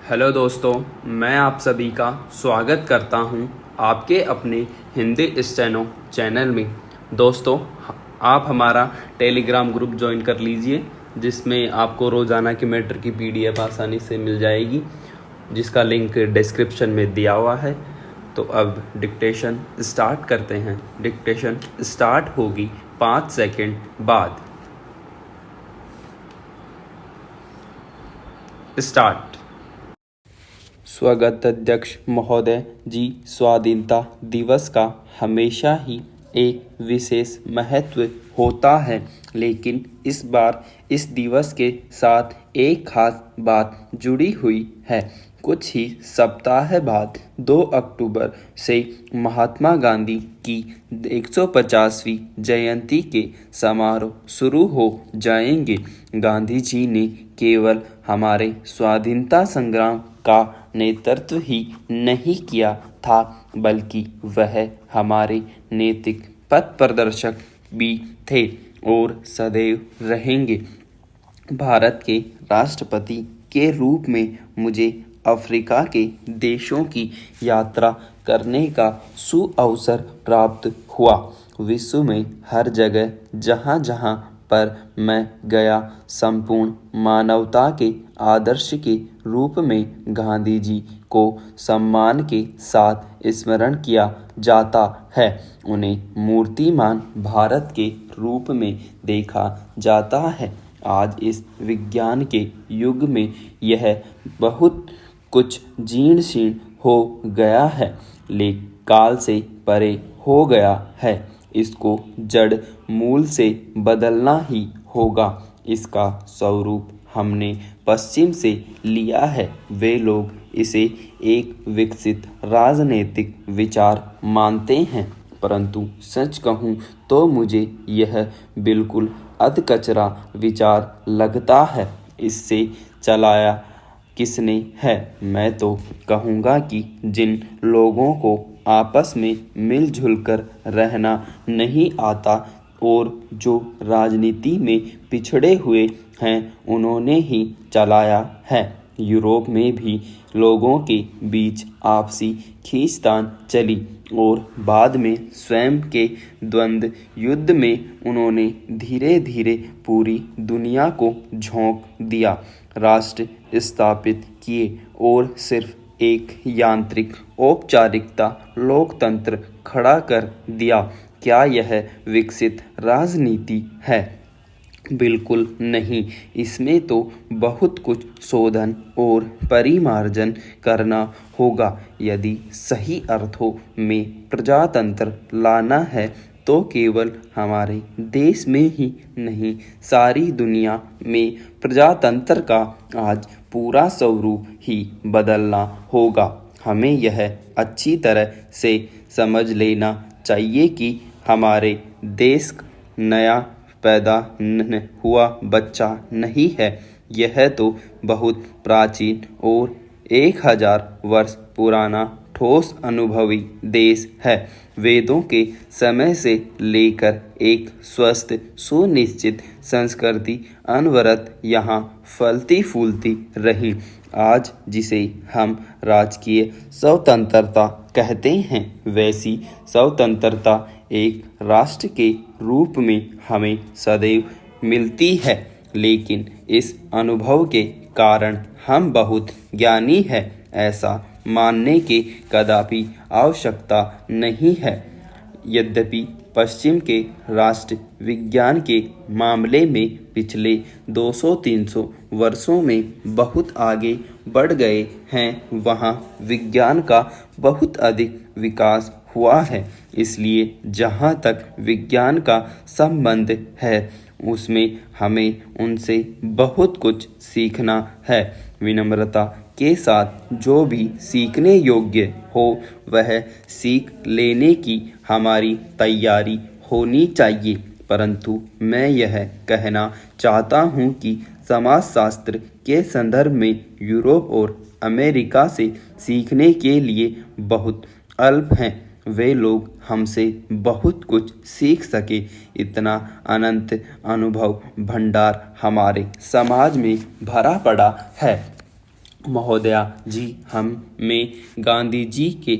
Hello दोस्तों, मैं आप सभी का स्वागत करता हूं आपके अपने हिंदी स्टेनो चैनल में। दोस्तों, आप हमारा टेलीग्राम ग्रुप ज्वाइन कर लीजिए, जिसमें आपको रोज़ाना की मैटर की पीडीएफ आसानी से मिल जाएगी, जिसका लिंक डिस्क्रिप्शन में दिया हुआ है। तो अब डिक्टेशन स्टार्ट करते हैं। डिक्टेशन स्टार्ट होगी 5 सेकंड बाद। स्टार्ट। स्वागत अध्यक्ष महोदय जी, स्वाधीनता दिवस का हमेशा ही एक विशेष महत्व होता है, लेकिन इस बार इस दिवस के साथ एक खास बात जुड़ी हुई है। कुछ ही सप्ताह बाद 2 अक्टूबर से महात्मा गांधी की 150वीं जयंती के समारोह शुरू हो जाएंगे। गांधी जी ने केवल हमारे स्वाधीनता संग्राम का नेतृत्व ही नहीं किया था, बल्कि वह हमारे नैतिक पथ प्रदर्शक भी थे और सदैव रहेंगे। भारत के राष्ट्रपति के रूप में मुझे अफ्रीका के देशों की यात्रा करने का सुअवसर प्राप्त हुआ। विश्व में हर जगह जहाँ जहाँ पर मैं गया, संपूर्ण मानवता के आदर्श के रूप में गांधी जी को सम्मान के साथ स्मरण किया जाता है। उन्हें मूर्तिमान भारत के रूप में देखा जाता है। आज इस विज्ञान के युग में यह बहुत कुछ जीर्ण शीर्ण हो गया है, लेकिन काल से परे हो गया है। इसको जड़ मूल से बदलना ही होगा। इसका स्वरूप हमने पश्चिम से लिया है। वे लोग इसे एक विकसित राजनीतिक विचार मानते हैं, परंतु सच कहूँ तो मुझे यह बिल्कुल अधकचरा विचार लगता है। इससे चलाया किसने है? मैं तो कहूँगा कि जिन लोगों को आपस में मिलजुल कर रहना नहीं आता और जो राजनीति में पिछड़े हुए हैं, उन्होंने ही चलाया है। यूरोप में भी लोगों के बीच आपसी खींचतान चली और बाद में स्वयं के द्वंद्व युद्ध में उन्होंने धीरे धीरे पूरी दुनिया को झोंक दिया, राष्ट्र स्थापित किए और सिर्फ एक यांत्रिक औपचारिकता लोकतंत्र खड़ा कर दिया। क्या यह विकसित राजनीति है? बिल्कुल नहीं। इसमें तो बहुत कुछ शोधन और परिमार्जन करना होगा। यदि सही अर्थों में प्रजातंत्र लाना है तो केवल हमारे देश में ही नहीं, सारी दुनिया में प्रजातंत्र का आज पूरा स्वरूप ही बदलना होगा। हमें यह अच्छी तरह से समझ लेना चाहिए कि हमारे देश नया पैदा हुआ बच्चा नहीं है। यह तो बहुत प्राचीन और 1000 वर्ष पुराना ठोस अनुभवी देश है। वेदों के समय से लेकर एक स्वस्थ सुनिश्चित संस्कृति अनवरत यहाँ फलती फूलती रही। आज जिसे हम राजकीय स्वतंत्रता कहते हैं, वैसी स्वतंत्रता एक राष्ट्र के रूप में हमें सदैव मिलती है, लेकिन इस अनुभव के कारण हम बहुत ज्ञानी हैं, ऐसा मानने की कदापि आवश्यकता नहीं है। यद्यपि पश्चिम के राष्ट्र विज्ञान के मामले में पिछले 200-300 वर्षों में बहुत आगे बढ़ गए हैं, वहाँ विज्ञान का बहुत अधिक विकास हुआ है। इसलिए जहाँ तक विज्ञान का संबंध है, उसमें हमें उनसे बहुत कुछ सीखना है। विनम्रता के साथ जो भी सीखने योग्य हो, वह सीख लेने की हमारी तैयारी होनी चाहिए। परंतु मैं यह कहना चाहता हूँ कि समाजशास्त्र के संदर्भ में यूरोप और अमेरिका से सीखने के लिए बहुत अल्प हैं। वे लोग हमसे बहुत कुछ सीख सके, इतना अनंत अनुभव भंडार हमारे समाज में भरा पड़ा है। महोदया जी, हमें गांधी जी के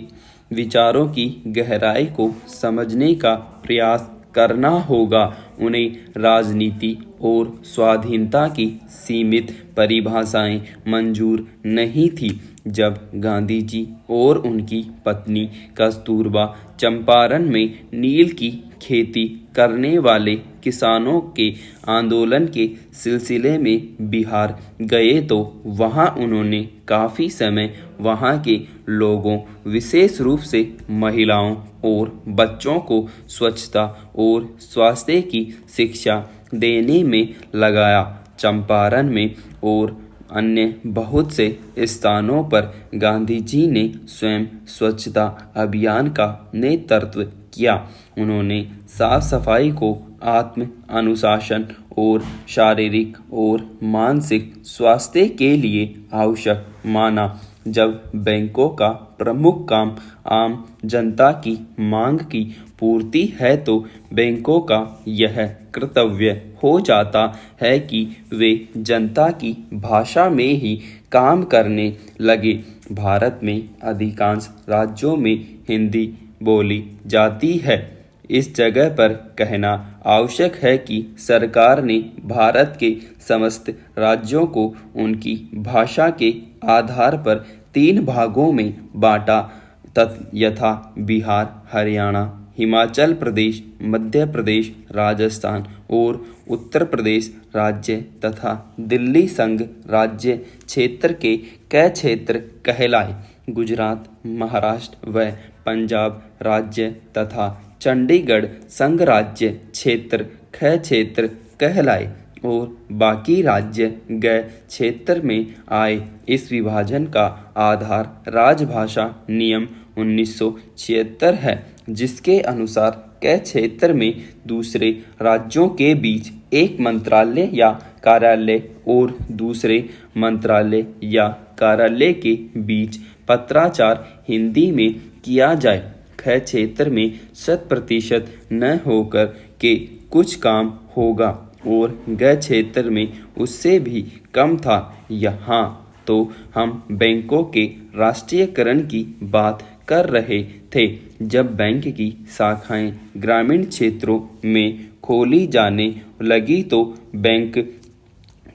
विचारों की गहराई को समझने का प्रयास करना होगा। उन्हें राजनीति और स्वाधीनता की सीमित परिभाषाएं मंजूर नहीं थी। जब गांधी जी और उनकी पत्नी कस्तूरबा चंपारण में नील की खेती करने वाले किसानों के आंदोलन के सिलसिले में बिहार गए तो वहां उन्होंने काफ़ी समय वहां के लोगों, विशेष रूप से महिलाओं और बच्चों को स्वच्छता और स्वास्थ्य की शिक्षा देने में लगाया। चंपारण में और अन्य बहुत से स्थानों पर गांधी जी ने स्वयं स्वच्छता अभियान का नेतृत्व किया। उन्होंने साफ सफाई को आत्म अनुशासन और शारीरिक और मानसिक स्वास्थ्य के लिए आवश्यक माना। जब बैंकों का प्रमुख काम आम जनता की मांग की पूर्ति है तो बैंकों का यह कर्तव्य हो जाता है कि वे जनता की भाषा में ही काम करने लगे। भारत में अधिकांश राज्यों में हिंदी बोली जाती है। इस जगह पर कहना आवश्यक है कि सरकार ने भारत के समस्त राज्यों को उनकी भाषा के आधार पर 3 भागों में बांटा यथा बिहार, हरियाणा, हिमाचल प्रदेश, मध्य प्रदेश, राजस्थान और उत्तर प्रदेश राज्य तथा दिल्ली संघ राज्य क्षेत्र के कई क्षेत्र कहलाए। गुजरात, महाराष्ट्र व पंजाब राज्य तथा चंडीगढ़ संघ राज्य क्षेत्र ख क्षेत्र कहलाए और बाकी राज्य गए क्षेत्र में आए। इस विभाजन का आधार राजभाषा नियम 1976 है, जिसके अनुसार क क्षेत्र में दूसरे राज्यों के बीच एक मंत्रालय या कार्यालय और दूसरे मंत्रालय या कार्यालय के बीच पत्राचार हिंदी में किया जाए। ख क्षेत्र में 100% न होकर के कुछ काम होगा और ग क्षेत्र में उससे भी कम था। यहाँ तो हम बैंकों के राष्ट्रीयकरण की बात कर रहे थे। जब बैंक की शाखाएं ग्रामीण क्षेत्रों में खोली जाने लगी तो बैंक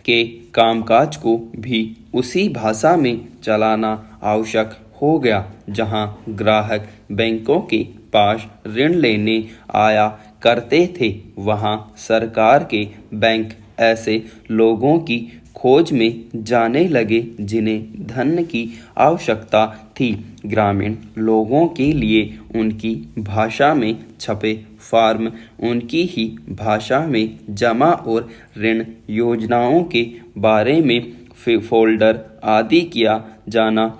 के कामकाज को भी उसी भाषा में चलाना आवश्यक हो गया। जहां ग्राहक बैंकों के पास ऋण लेने आया करते थे, वहां सरकार के बैंक ऐसे लोगों की खोज में जाने लगे जिन्हें धन की आवश्यकता थी। ग्रामीण लोगों के लिए उनकी भाषा में छपे फॉर्म, उनकी ही भाषा में जमा और ऋण योजनाओं के बारे में फोल्डर आदि किया जाना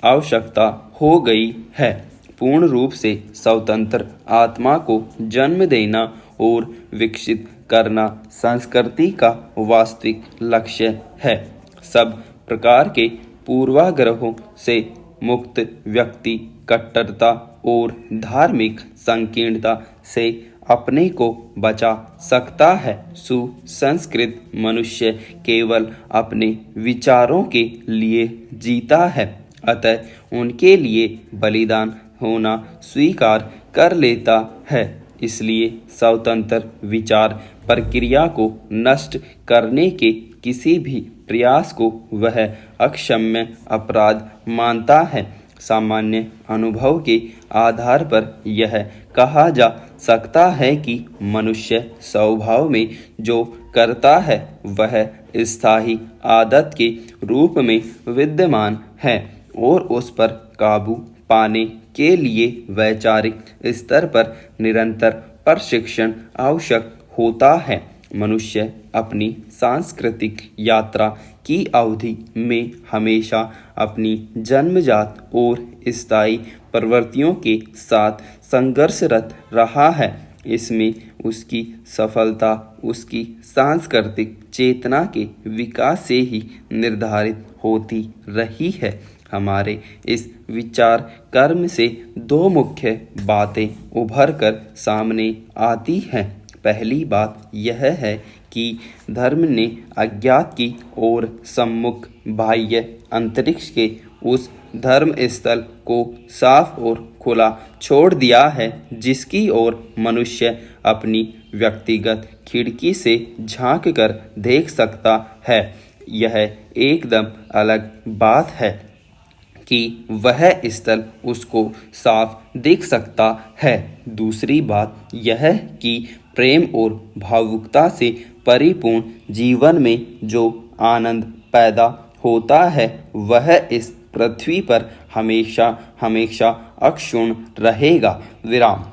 आवश्यकता हो गई है। पूर्ण रूप से स्वतंत्र आत्मा को जन्म देना और विकसित करना संस्कृति का वास्तविक लक्ष्य है। सब प्रकार के पूर्वाग्रहों से मुक्त व्यक्ति कट्टरता और धार्मिक संकीर्णता से अपने को बचा सकता है। सुसंस्कृत मनुष्य केवल अपने विचारों के लिए जीता है, अतः उनके लिए बलिदान होना स्वीकार कर लेता है। इसलिए स्वतंत्र विचार प्रक्रिया को नष्ट करने के किसी भी प्रयास को वह अक्षम्य अपराध मानता है। सामान्य अनुभव के आधार पर यह कहा जा सकता है कि मनुष्य स्वभाव में जो करता है वह स्थायी आदत के रूप में विद्यमान है और उस पर काबू पाने के लिए वैचारिक स्तर पर निरंतर प्रशिक्षण आवश्यक होता है। मनुष्य अपनी सांस्कृतिक यात्रा की अवधि में हमेशा अपनी जन्मजात और स्थायी प्रवृत्तियों के साथ संघर्षरत रहा है। इसमें उसकी सफलता उसकी सांस्कृतिक चेतना के विकास से ही निर्धारित होती रही है। हमारे इस विचार कर्म से 2 मुख्य बातें उभर कर सामने आती हैं। पहली बात यह है कि धर्म ने अज्ञात की ओर सम्मुख बाह्य अंतरिक्ष के उस धर्म स्थल को साफ और खुला छोड़ दिया है जिसकी ओर मनुष्य अपनी व्यक्तिगत खिड़की से झांक कर देख सकता है। यह एकदम अलग बात है कि वह स्थल उसको साफ दिख सकता है। दूसरी बात यह कि प्रेम और भावुकता से परिपूर्ण जीवन में जो आनंद पैदा होता है वह इस पृथ्वी पर हमेशा हमेशा अक्षुण्ण रहेगा। विराम।